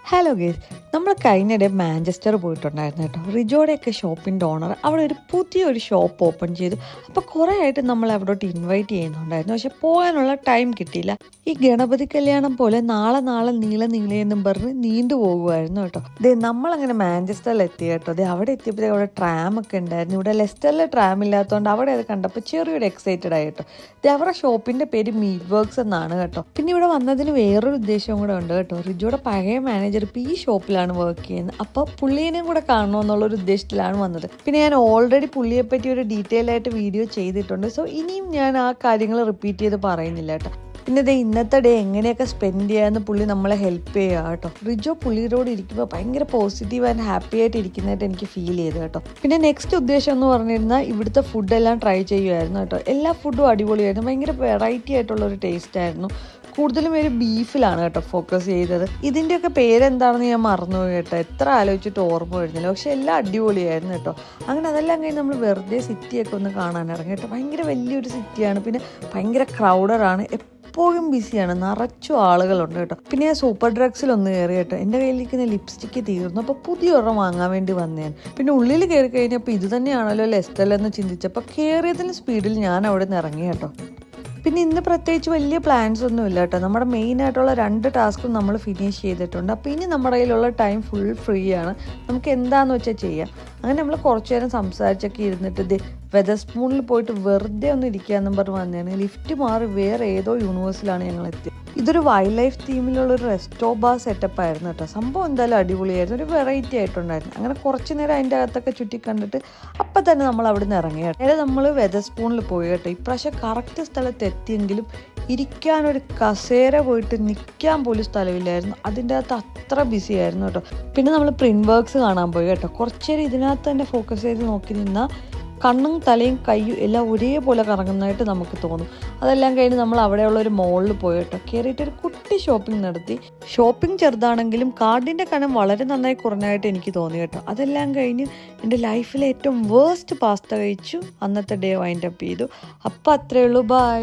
Hello guys, നമ്മൾ കഴിഞ്ഞിടെ Manchester പോയിട്ടുണ്ടായിരുന്നു കേട്ടോ. റിജോയുടെയൊക്കെ ഷോപ്പിൻ്റെ ഓണർ അവിടെ ഒരു പുതിയൊരു ഷോപ്പ് ഓപ്പൺ ചെയ്തു. അപ്പോൾ കുറേ ആയിട്ട് നമ്മൾ അവിടോട്ട് ഇൻവൈറ്റ് ചെയ്യുന്നുണ്ടായിരുന്നു, പക്ഷെ പോകാനുള്ള ടൈം കിട്ടിയില്ല. ഈ ഗണപതി കല്യാണം പോലെ നാളെ നീളെന്നും പറഞ്ഞ് നീണ്ടു പോകുമായിരുന്നു കേട്ടോ. നമ്മളങ്ങനെ മാഞ്ചസ്റ്ററിൽ എത്തി കേട്ടോ. അവിടെ എത്തിയപ്പോഴേ അവിടെ ട്രാമൊക്കെ ഉണ്ടായിരുന്നു. ഇവിടെ ലെസ്റ്ററിൽ ട്രാം ഇല്ലാത്തതുകൊണ്ട് അവിടെ അത് കണ്ടപ്പോൾ ചെറിയൊരു എക്സൈറ്റഡ് ആയി കേട്ടോ. അവരുടെ ഷോപ്പിൻ്റെ പേര് മീറ്റ് വർക്ക്സ് എന്നാണ് കേട്ടോ. പിന്നെ ഇവിടെ വന്നതിന് വേറൊരു ഉദ്ദേശവും കൂടെ ഉണ്ട് കേട്ടോ. റിജോയുടെ പഴയ മാനേജർ ഇപ്പോൾ ഈ ഷോപ്പിലാണ് വർക്ക് ചെയ്യുന്നത്. അപ്പോൾ പുള്ളീനെയും കൂടെ കാണണമെന്നുള്ളൊരു ഉദ്ദേശത്തിലാണ് വന്നത്. പിന്നെ ഞാൻ ഓൾറെഡി പുള്ളിയെ പറ്റി ഒരു ഡീറ്റെയിൽ ആയിട്ട് വീഡിയോ ചെയ്തിട്ടുണ്ട്. സോ ഇനിയും ഞാൻ ആ കാര്യങ്ങൾ റിപ്പീറ്റ് ചെയ്ത് പറയുന്നില്ല കേട്ടോ. പിന്നെ ഇന്നത്തെ ഡേ എങ്ങനെയൊക്കെ സ്പെൻഡ് ചെയ്യാമെന്ന് പുള്ളി നമ്മളെ ഹെൽപ്പ് ചെയ്യുക കേട്ടോ. റിജോ പുള്ളിയോട് ഇരിക്കുമ്പോൾ ഭയങ്കര പോസിറ്റീവ് ആൻഡ് ഹാപ്പി ആയിട്ട് ഇരിക്കുന്നതായിട്ട് എനിക്ക് ഫീൽ ചെയ്തു കേട്ടോ. പിന്നെ നെക്സ്റ്റ് ഉദ്ദേശം എന്ന് പറഞ്ഞിരുന്നാൽ ഇവിടുത്തെ ഫുഡെല്ലാം ട്രൈ ചെയ്യുമായിരുന്നു കേട്ടോ. എല്ലാ ഫുഡും അടിപൊളിയായിരുന്നു. ഭയങ്കര വെറൈറ്റി ആയിട്ടുള്ള ഒരു ടേസ്റ്റ് ആയിരുന്നു. കൂടുതലും പേര് ബീഫിലാണ് കേട്ടോ ഫോക്കസ് ചെയ്തത്. ഇതിൻ്റെയൊക്കെ പേരെന്താണെന്ന് ഞാൻ മറന്നുപോയി കേട്ടോ. എത്ര ആലോചിച്ചിട്ട് ഓർമ്മ വരുന്നില്ല. പക്ഷെ എല്ലാം അടിപൊളിയായിരുന്നു കേട്ടോ. അങ്ങനെ അതെല്ലാം കഴിഞ്ഞ് നമ്മൾ വെറുതെ സിറ്റിയൊക്കെ ഒന്ന് കാണാൻ ഇറങ്ങി കേട്ടോ. ഭയങ്കര വലിയൊരു സിറ്റിയാണ്. പിന്നെ ഭയങ്കര ക്രൗഡറാണ്. എപ്പോഴും ബിസിയാണ്, നിറച്ചും ആളുകളുണ്ട് കേട്ടോ. പിന്നെ ഞാൻ സൂപ്പർ ഡ്രഗ്സിലൊന്ന് കയറി കേട്ടോ. എൻ്റെ കയ്യിലിരിക്കുന്ന ലിപ്സ്റ്റിക്ക് തീർന്നു. അപ്പോൾ പുതിയൊരെണ്ണം വാങ്ങാൻ വേണ്ടി വന്നേൻ. പിന്നെ ഉള്ളിൽ കയറി കഴിഞ്ഞപ്പോൾ ഇത് തന്നെയാണല്ലോ ലെസ്റ്റലെന്ന് ചിന്തിച്ചപ്പോൾ കയറിയതിന് സ്പീഡിൽ ഞാൻ അവിടെ നിന്ന് ഇറങ്ങി കേട്ടോ. പിന്നെ ഇന്ന് പ്രത്യേകിച്ച് വലിയ പ്ലാൻസ് ഒന്നും ഇല്ല കേട്ടോ. നമ്മുടെ മെയിൻ ആയിട്ടുള്ള 2 ടാസ്കും നമ്മൾ ഫിനിഷ് ചെയ്തിട്ടുണ്ട്. അപ്പോൾ ഇനി നമ്മുടെ കയ്യിലുള്ള ടൈം ഫുൾ ഫ്രീ ആണ്. നമുക്ക് എന്താണെന്ന് വെച്ചാൽ ചെയ്യാം. അങ്ങനെ നമ്മൾ കുറച്ചു നേരം സംസാരിച്ചൊക്കെ ഇരുന്നിട്ട് വെതർസ്പൂണിൽ പോയിട്ട് വെറുതെ ഒന്ന് ഇരിക്കാമെന്നും പറഞ്ഞ് വന്നതാണ്. ലിഫ്റ്റ് മാറി വേറെ ഏതോ യൂണിവേഴ്സിലാണ് ഞങ്ങൾ എത്തിയത്. ഇതൊരു വൈൽഡ് ലൈഫ് തീമിലുള്ളൊരു റെസ്റ്റോ ബാർ സെറ്റപ്പ് ആയിരുന്നു കേട്ടോ. സംഭവം എന്തായാലും അടിപൊളിയായിരുന്നു. ഒരു വെറൈറ്റി ആയിട്ടുണ്ടായിരുന്നു. അങ്ങനെ കുറച്ച് നേരം അതിൻ്റെ അകത്തൊക്കെ ചുറ്റി കണ്ടിട്ട് അപ്പം തന്നെ നമ്മൾ അവിടെ നിന്ന് ഇറങ്ങി കേട്ടോ. നേരെ നമ്മൾ വെതർസ്പൂണിൽ പോയി കേട്ടോ. ഇപ്രാവശ്യം കറക്റ്റ് സ്ഥലത്ത് എത്തിയെങ്കിലും ഇരിക്കാനൊരു കസേര പോയിട്ട് നിൽക്കാൻ പോലും സ്ഥലമില്ലായിരുന്നു. അതിൻ്റെ അകത്ത് അത്ര ബിസി ആയിരുന്നു കേട്ടോ. പിന്നെ നമ്മൾ പ്രിന്റ് വർക്ക്സ് കാണാൻ പോയി കേട്ടോ. കുറച്ച് നേരം ഇതിനകത്ത് തന്നെ ഫോക്കസ് ചെയ്ത് നോക്കി നിന്നാൽ കണ്ണും തലയും കയ്യും എല്ലാം ഒരേപോലെ കറങ്ങുന്നതായിട്ട് നമുക്ക് തോന്നും. അതെല്ലാം കഴിഞ്ഞ് നമ്മൾ അവിടെയുള്ള ഒരു മോളിൽ പോയി കേട്ടോ. കയറിയിട്ടൊരു കുട്ടി ഷോപ്പിംഗ് നടത്തി. ഷോപ്പിംഗ് ചെറുതാണെങ്കിലും കാർഡിൻ്റെ കനം വളരെ നന്നായി കുറഞ്ഞായിട്ട് എനിക്ക് തോന്നി കേട്ടോ. അതെല്ലാം കഴിഞ്ഞ് എൻ്റെ ലൈഫിലെ ഏറ്റവും വേസ്റ്റ് പാസ്ത കഴിച്ചു. അന്നത്തെ ഡേ വൈൻഡ് അപ്പ് ചെയ്തു. അപ്പം അത്രയേ ഉള്ളൂ. ബൈ.